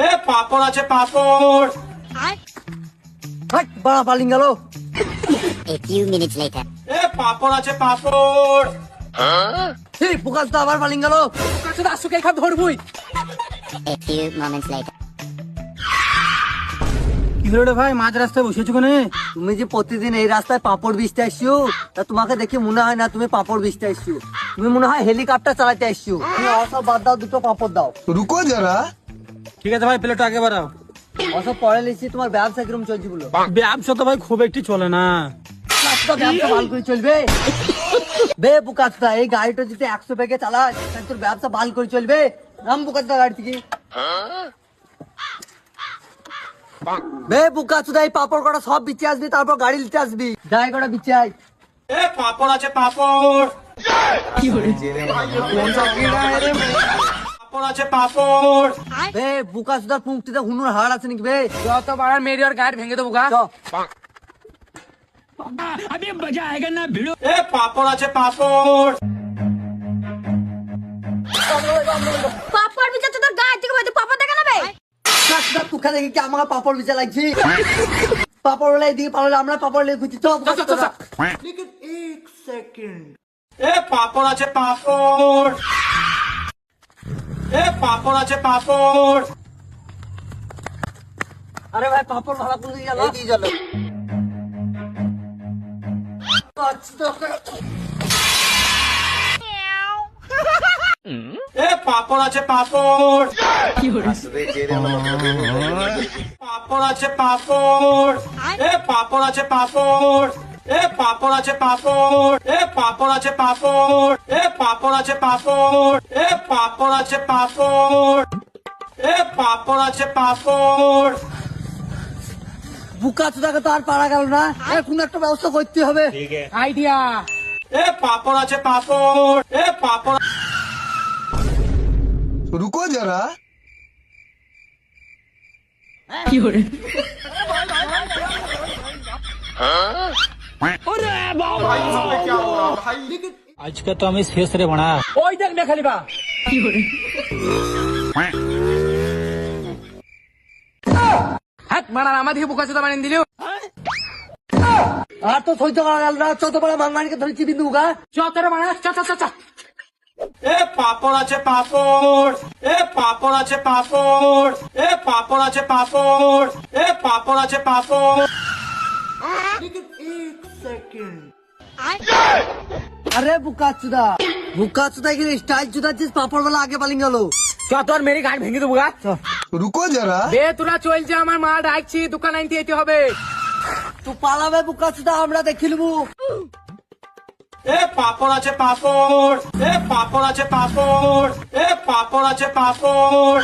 এ পাপড় আছে পাপড়। হাট বাড়া পালিং গেল। A few minutes later. এ পাপড় আছে পাপড়। এই পোকা তো আবার পালিং গেল। কাছে আসুকে এখান ধরবই। A few moments later. কি হলো রে ভাই, মাঝ রাস্তায় বসেছো কেন? তুমি যে প্রতিদিন এই রাস্তায় পাপড় বেচতে আসছো, তা তোমাকে দেখে মনে হয় না তুমি পাপড় বেচতে আসছো। তুমি মনে হয় হেলিকপ্টার চালাতে আসছো। তুমি অসব বাদ দাও, দুটো পাপড় দাও। रुको जरा। ঠিক আছে ভাই, প্লেটটা আগে বাড়াও। অসব পড়ে লিখছি, তোমার ব্যবসা কিরম চলছে বলো? ব্যবসা তো ভাই খুব একটি চলে না। রাস্তা ব্যবসা ভালো করে চলবে বে বুকাচটা। এই গাড়িটা যদি 100 পেগে চালাস তাহলে তোর ব্যবসা ভালো করে চলবে। নাম বুকাচটা গাড়ি থেকে। বে বুকাচটা, এই পাপড় কটা সব বিচে আসবি, তারপর গাড়ি নিতে আসবি। গাড়ি কটা বিচে আয়। এ পাপড় আছে পাপড়। পাপড় আছে পাপড়। বে বুকাচটা পুংটিতে হুনুর হাড় আছে নাকি বে? যত বাড়ার মেরি আর গাড়ি ভেঙে দেবো গা। চ। এ পাপড় আছে পাপড়। পাপড় বিচার তো তোর গায়ে থেকে বাইতে পাপড় দেখা নেবে। বুকাচটা তুখা দেখি কি আমাকে পাপড় বিচে লাগছি? পাপড় লাই দিয়ে পারলে আমরা পাপড় লেগে খুঁজছি। চল বুকাচটা। লেকিন 1 সেকেন্ড। এ পাপড় আছে পাপড়। এ পাপড় আছে পাপড়। আরে ভাই পাপড় ভাড়া করে দিয়ে গেল। এই দিয়ে গেল। এ পাপড় আছে পাপড়। পাপড় আছে পাপড়। এ পাপড় আছে পাপড়। এ পাপড় আছে পাপড়। এ পাপড় আছে পাপড়। এ পাপড় আছে পাপড়। এ পাপড় আছে পাপড়। এ পাপড় আছে পাপড়। বুকাচটাকে তো আর পারা গেল না। এখন একটা ব্যবস্থা করতে হবে। আইডিয়া। এ পাপড় আছে পাপড়। এ পাপড়। रुको जरा। আজকে তো আমি শেষ রে বড়া। ওই দেখ না খালি বা। হাত মারা আমাদের বুকাছে তো বানিয়ে দিল। আর তো সহ্য করা গেল না। চত বড় মাংমানিকে ধরেছি বিন্দু গা। চতরে বানা, চ চ চ চ। এ পাপড় আছে পাপড়। এ পাপড় আছে পাপড়। এ পাপড় আছে পাপড়। এ পাপড় আছে পাপড়। আরে বুকাচুদা, বুকাচুদা কি স্টাইল চুদাচ্ছিস? পাপড় বেলা আগে পালিং গেল। চ তোর মেরি গাড়ি ভেঙে দেবো গা। रुको जरा। বে তোরা চলছে, আমার মা ডাকছি, দোকান আনতে যেতে হবে। তুই পালাবে বুকাচুদা, আমরা দেখি নেবো। এ পাপড় আছে পাপড়। এ পাপড় আছে পাপড়। এ পাপড় আছে পাপড়।